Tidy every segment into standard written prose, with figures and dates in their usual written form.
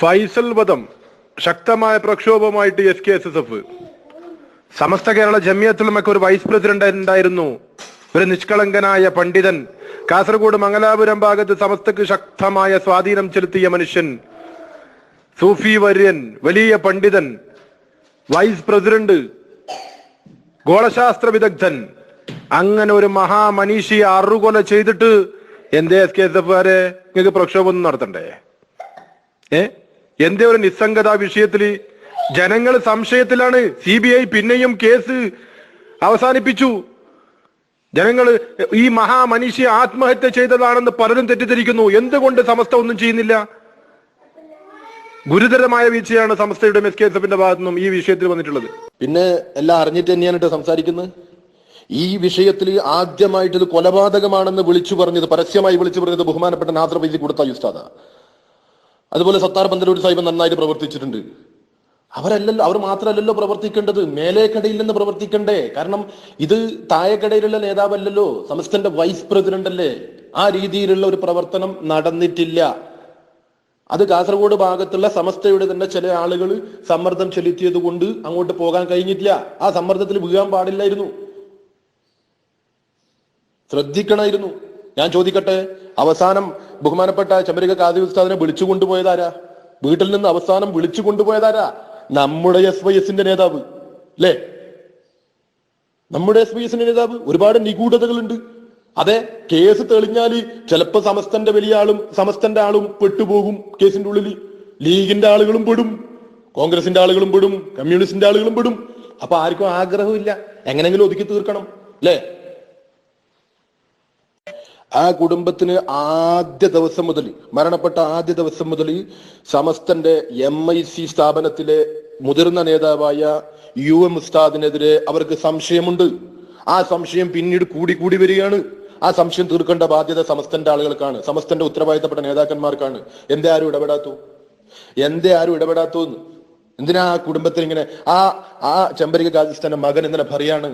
ഫൈസൽ വധം ശക്തമായ പ്രക്ഷോഭമായിട്ട് SKSSF. സമസ്ത കേരള ജമിയത്തുലമക്ക് ഒരു വൈസ് പ്രസിഡന്റ് ഉണ്ടായിരുന്നു, ഒരു നിഷ്കളങ്കനായ പണ്ഡിതൻ. കാസർഗോഡ് മംഗലാപുരം ഭാഗത്ത് സമസ്തക്ക് ശക്തമായ സ്വാധീനം ചെലുത്തിയ മനുഷ്യൻ, സൂഫി വര്യൻ, വലിയ പണ്ഡിതൻ, വൈസ് പ്രസിഡന്റ്, ഗോളശാസ്ത്ര വിദഗ്ധൻ. അങ്ങനെ ഒരു മഹാമനീഷിയെ അറുകൊല ചെയ്തിട്ട് എന്തേ SKSF-കാരെ നിങ്ങൾക്ക് പ്രക്ഷോഭം നടത്തണ്ടേ? എന്തേ ഒരു നിസ്സംഗത വിഷയത്തില് ജനങ്ങൾ സംശയത്തിലാണ്. CBI പിന്നെയും കേസ് അവസാനിപ്പിച്ചു. ജനങ്ങൾ ഈ മഹാമനീഷിയെ ആത്മഹത്യ ചെയ്തതാണെന്ന് പലരും തെറ്റിദ്ധരിക്കുന്നു. എന്തുകൊണ്ട് സമസ്ത ഒന്നും ചെയ്യുന്നില്ല? ഗുരുതരമായ വീഴ്ചയാണ് സമസ്തയുടെ SKSF-ന്റെ ഭാഗത്തു നിന്നും ഈ വിഷയത്തിൽ വന്നിട്ടുള്ളത്. പിന്നെ എല്ലാം അറിഞ്ഞിട്ട് തന്നെയാണ് സംസാരിക്കുന്നത്. ഈ വിഷയത്തിൽ ആദ്യമായിട്ട് ഇത് കൊലപാതകമാണെന്ന് പരസ്യമായി വിളിച്ചു പറഞ്ഞത് ബഹുമാനപ്പെട്ട നാസർ ഫൈസി കൊടുത്ത ഉസ്താദ. അതുപോലെ സത്താർ പന്തലൂർ സാഹിബ് നന്നായിട്ട് പ്രവർത്തിച്ചിട്ടുണ്ട്. അവർ മാത്രമല്ലല്ലോ പ്രവർത്തിക്കേണ്ടത്, മേലേക്കടയിൽ നിന്ന് പ്രവർത്തിക്കണ്ടേ? കാരണം ഇത് താഴെക്കടയിലുള്ള നേതാവല്ലല്ലോ, സമസ്തന്റെ വൈസ് പ്രസിഡന്റ് അല്ലേ. ആ രീതിയിലുള്ള ഒരു പ്രവർത്തനം നടന്നിട്ടില്ല. അത് കാസർഗോഡ് ഭാഗത്തുള്ള സമസ്തയുടെ തന്നെ ചില ആളുകൾ സമ്മർദ്ദം ചെലുത്തിയത് കൊണ്ട് അങ്ങോട്ട് പോകാൻ കഴിഞ്ഞിട്ടില്ല. ആ സമ്മർദ്ദത്തിൽ വീഴാൻ പാടില്ലായിരുന്നു, ശ്രദ്ധിക്കണമായിരുന്നു. ഞാൻ ചോദിക്കട്ടെ, അവസാനം ബഹുമാനപ്പെട്ട ചെമ്പരിക ഖാദി ഉസ്താദിനെ വിളിച്ചു കൊണ്ടുപോയതാരാ? വീട്ടിൽ നിന്ന് അവസാനം വിളിച്ചു കൊണ്ടുപോയതാരാ? നമ്മുടെ SYS-ന്റെ നേതാവ് അല്ലേ? നമ്മുടെ SYS-ന്റെ നേതാവ്. ഒരുപാട് നിഗൂഢതകളുണ്ട്. അതെ, കേസ് തെളിഞ്ഞാല് ചിലപ്പോ സമസ്തന്റെ വലിയ ആളും സമസ്തന്റെ ആളും പെട്ടുപോകും കേസിന്റെ ഉള്ളിൽ. ലീഗിന്റെ ആളുകളും പെടും, കോൺഗ്രസിന്റെ ആളുകളും പെടും, കമ്മ്യൂണിസ്റ്റിന്റെ ആളുകളും പെടും. അപ്പൊ ആർക്കും ആഗ്രഹമില്ല, എങ്ങനെങ്കിലും ഒതുക്കി തീർക്കണം അല്ലേ? ആ കുടുംബത്തിന് മരണപ്പെട്ട ആദ്യ ദിവസം മുതൽ സമസ്തന്റെ MIC സ്ഥാപനത്തിലെ മുതിർന്ന നേതാവായ UM ഉസ്താദിനെതിരെ അവർക്ക് സംശയമുണ്ട്. ആ സംശയം പിന്നീട് കൂടി വരികയാണ്. ആ സംശയം തീർക്കേണ്ട ബാധ്യത സമസ്തന്റെ ആളുകൾക്കാണ്, സമസ്തന്റെ ഉത്തരവാദിത്തപ്പെട്ട നേതാക്കന്മാർക്കാണ്. എന്തേ ആരും ഇടപെടാത്തോ? എന്തിനാ ആ കുടുംബത്തിന് ഇങ്ങനെ? ആ ചെമ്പരിക ഖാദിസ്ഥാന്റെ മകൻ ഇന്നലെ പറയാണ്,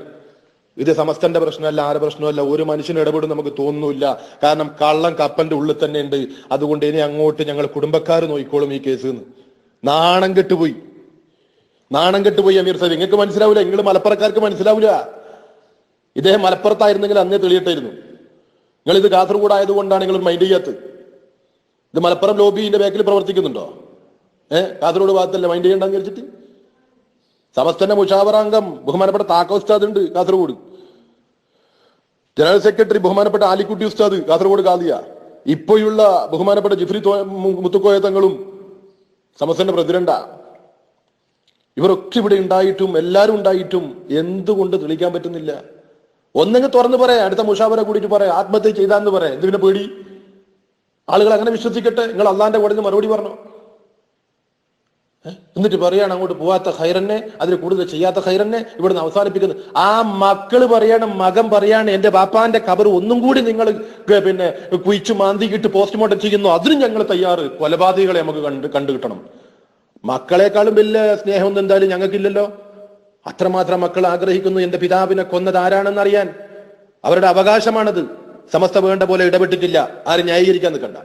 ഇത് സമസ്തന്റെ പ്രശ്നമല്ല, ആരുടെ പ്രശ്നമല്ല, ഒരു മനുഷ്യന് ഇടപെടും നമുക്ക് തോന്നുന്നില്ല. കാരണം കള്ളം കപ്പന്റെ ഉള്ളിൽ തന്നെ ഉണ്ട്. അതുകൊണ്ട് ഇനി അങ്ങോട്ട് ഞങ്ങൾ കുടുംബക്കാർ നോക്കിക്കോളും ഈ കേസ് എന്ന്. നാണം കെട്ടുപോയി അമീർ സാഹിബ്. നിങ്ങൾക്ക് മനസ്സിലാവില്ല, നിങ്ങൾ മലപ്പുറക്കാർക്ക് മനസ്സിലാവില്ല. ഇദ്ദേഹം മലപ്പുറത്തായിരുന്നെങ്കിൽ അന്നേ തെളിയട്ടായിരുന്നു. നിങ്ങൾ ഇത് കാസർഗോഡ് ആയതുകൊണ്ടാണ് നിങ്ങൾ മൈൻഡ് ചെയ്യാത്തത്. ഇത് മലപ്പുറം ലോബിന്റെ ബാക്കിൽ പ്രവർത്തിക്കുന്നുണ്ടോ? കാസർഗോഡ് ഭാഗത്തല്ലേ മൈൻഡ് ചെയ്യണ്ടെന്ന് വിചാരിച്ചിട്ട്? സമസ്തന്റെ മുഷാവറാംഗം ബഹുമാനപ്പെട്ട താക്ക ഉസ്താദ് ഉണ്ട് കാസർഗോഡ്. ജനറൽ സെക്രട്ടറി ബഹുമാനപ്പെട്ട ആലിക്കുട്ടി ഉസ്താദ് കാസർഗോഡ് ഖാദിയ. ഇപ്പോഴുള്ള ബഹുമാനപ്പെട്ട ജിഫ്രി മുത്തുക്കോയ തങ്ങളും സമസ്തന്റെ പ്രസിഡന്റാ. ഇവരൊക്കെ ഇവിടെ ഉണ്ടായിട്ടും എല്ലാരും ഉണ്ടായിട്ടും എന്തുകൊണ്ട് തെളിയിക്കാൻ പറ്റുന്നില്ല? ഒന്നെങ്കിൽ തുറന്നു പറയാം, അടുത്ത മുഷാവറ കൂടിയിട്ട് പറയാം, ആത്മഹത്യ ചെയ്താന്ന് പറയാം. എന്തിനെ പേടി? ആളുകൾ അങ്ങനെ വിശ്വസിക്കട്ടെ. നിങ്ങൾ അള്ളാന്റെ കോടതി മറുപടി പറഞ്ഞോ? എന്നിട്ട് പറയാണ് അങ്ങോട്ട് പോവാത്ത ഖൈറന്നെ, അതിന് കൂടുതൽ ചെയ്യാത്ത ഖൈറന്നെ ഇവിടുന്ന് അവസാനിപ്പിക്കുന്നത്. ആ മകൻ പറയാണ് എന്റെ ബാപ്പാന്റെ ഖബർ ഒന്നും കൂടി നിങ്ങൾ പിന്നെ കുഴിച്ചു മാന്തിക്കിട്ട് പോസ്റ്റ്മോർട്ടം ചെയ്യുന്നു, അതിനും ഞങ്ങൾ തയ്യാറ്. കൊലപാതകളെ നമുക്ക് കണ്ടു കിട്ടണം. മക്കളെക്കാളും വലിയ സ്നേഹമൊന്നും എന്തായാലും ഞങ്ങൾക്കില്ലല്ലോ. അത്രമാത്രം മക്കൾ ആഗ്രഹിക്കുന്നു എന്റെ പിതാവിനെ കൊന്നത് ആരാണെന്ന് അറിയാൻ. അവരുടെ അവകാശമാണത്. സമസ്ത വേണ്ട പോലെ ഇടപെട്ടിട്ടില്ല. ആരും ന്യായീകരിക്കാൻ നിൽക്കണ്ട.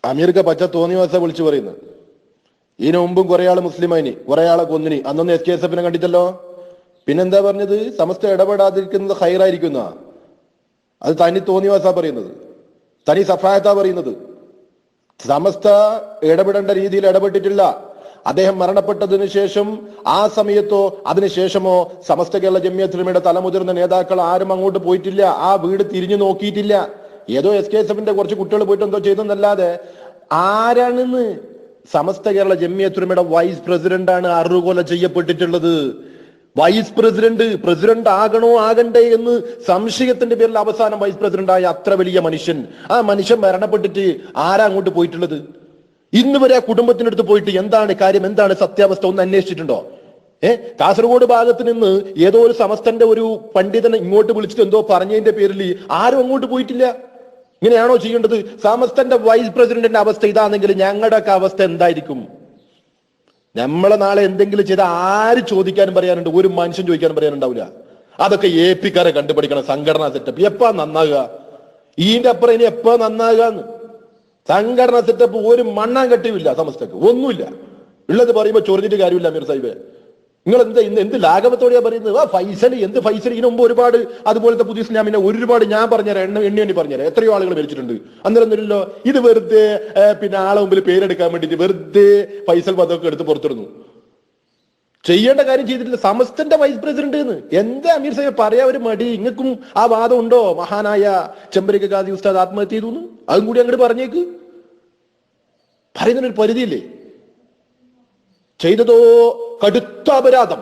അമീർക്ക പച്ച തോന്നിവാസ വിളിച്ചു പറയുന്നത്. ഇതിനു മുമ്പും കുറെ ആള് മുസ്ലിമായിനി, കുറെ ആളെ കൊന്നിനി. അന്നൊന്നും SKSF-നെ കണ്ടിട്ടല്ലോ. പിന്നെന്താ പറഞ്ഞത്? സമസ്ത ഇടപെടാതിരിക്കുന്നത് ഹൈറായിരിക്കുന്ന. അത് തനി തോന്നിവാസാ പറയുന്നത്, തനി സഫായത്താ പറയുന്നത്. സമസ്ത ഇടപെടേണ്ട രീതിയിൽ ഇടപെട്ടിട്ടില്ല. അദ്ദേഹം മരണപ്പെട്ടതിന് ശേഷം ആ സമയത്തോ അതിനുശേഷമോ സമസ്ത കേരള ജമിയത്തുലമയുടെ തലമുതിർന്ന നേതാക്കൾ ആരും അങ്ങോട്ട് പോയിട്ടില്ല. ആ വീട് തിരിഞ്ഞു നോക്കിയിട്ടില്ല. ഏതോ SKSF-ന്റെ കുറച്ച് കുട്ടികൾ പോയിട്ട് എന്തോ ചെയ്തെന്നല്ലാതെ ആരാണെന്ന് സമസ്ത കേരള ജമിയത്തുലമയുടെ വൈസ് പ്രസിഡന്റാണ് അറുകൊല ചെയ്യപ്പെട്ടിട്ടുള്ളത്. വൈസ് പ്രസിഡന്റ് ആകണോ ആകണ്ടേ എന്ന് സംശയത്തിന്റെ പേരിൽ അവസാനം വൈസ് പ്രസിഡന്റായ അത്ര വലിയ മനുഷ്യൻ, ആ മനുഷ്യൻ മരണപ്പെട്ടിട്ട് ആരാ അങ്ങോട്ട് പോയിട്ടുള്ളത്? ഇന്ന് വരെ ആ കുടുംബത്തിനടുത്ത് പോയിട്ട് എന്താണ് കാര്യം, എന്താണ് സത്യാവസ്ഥ ഒന്ന് അന്വേഷിച്ചിട്ടുണ്ടോ? കാസർഗോഡ് ഭാഗത്ത് നിന്ന് ഏതോ ഒരു സമസ്തന്റെ ഒരു പണ്ഡിതനെ ഇങ്ങോട്ട് വിളിച്ചിട്ട് എന്തോ പറഞ്ഞതിന്റെ പേരിൽ ആരും അങ്ങോട്ട് പോയിട്ടില്ല. ഇങ്ങനെയാണോ ചെയ്യേണ്ടത്? സമസ്തന്റെ വൈസ് പ്രസിഡന്റിന്റെ അവസ്ഥ ഇതാണെങ്കിൽ ഞങ്ങളുടെയൊക്കെ അവസ്ഥ എന്തായിരിക്കും? നമ്മളെ നാളെ എന്തെങ്കിലും ചെയ്ത ആര് ചോദിക്കാനും പറയാനുണ്ട്? ഒരു മനുഷ്യൻ ചോദിക്കാനും പറയാനുണ്ടാവില്ല. അതൊക്കെ AP-ക്കാരെ കണ്ടുപിടിക്കണം. സംഘടനാ സെറ്റപ്പ് എപ്പാ നന്നാകുക? ഇതിന്റെ അപ്പുറം ഇനി എപ്പാ നന്നാകുക? സംഘടന സെറ്റപ്പ് ഒരു മണ്ണാൻ കെട്ടിയുമില്ല സമസ്തക്ക്, ഒന്നുമില്ല. ഉള്ളത് പറയുമ്പോ ചൊറിഞ്ഞിട്ട് കാര്യമില്ല അമീർ സാഹിബ്. നിങ്ങൾ എന്ത് ലാഘവത്തോടെയാ പറയുന്നത്? ഫൈസൽ എന്ത് ഫൈസൽ? ഇതിനു മുമ്പ് ഒരുപാട് അതുപോലത്തെ പുതിയ ഇസ്ലാമിനെ ഒരുപാട് ഞാൻ പറഞ്ഞുതരാം, എണ്ണി പറഞ്ഞുതരാം, എത്രയോ ആളുകൾ മരിച്ചിട്ടുണ്ട്. അന്നേരം ഒന്നുമില്ലല്ലോ. ഇത് വെറുതെ പിന്നെ ആളെ മുമ്പിൽ പേരെടുക്കാൻ വേണ്ടിയിട്ട് വെറുതെ ഫൈസൽ പദമൊക്കെ എടുത്ത് പുറത്തിടുന്നു. ചെയ്യേണ്ട കാര്യം ചെയ്തിട്ടില്ല. സമസ്തന്റെ വൈസ് പ്രസിഡന്റ് എന്ന് എന്താ അമീർ സാഹിബ് പറയാ ഒരു മടി? ഇങ്ങൾക്കും ആ വാദം ഉണ്ടോ? മഹാനായ ചെമ്പരിക്ക ഖാദി ഉസ്താദ് ആത്മഹത്യ ചെയ്തു, അതും കൂടി അങ്ങോട്ട് പറഞ്ഞേക്ക്. പറയുന്നതിനൊരു പരിധിയില്ലേ? ചെയ്തതോ കടുത്ത അപരാധം.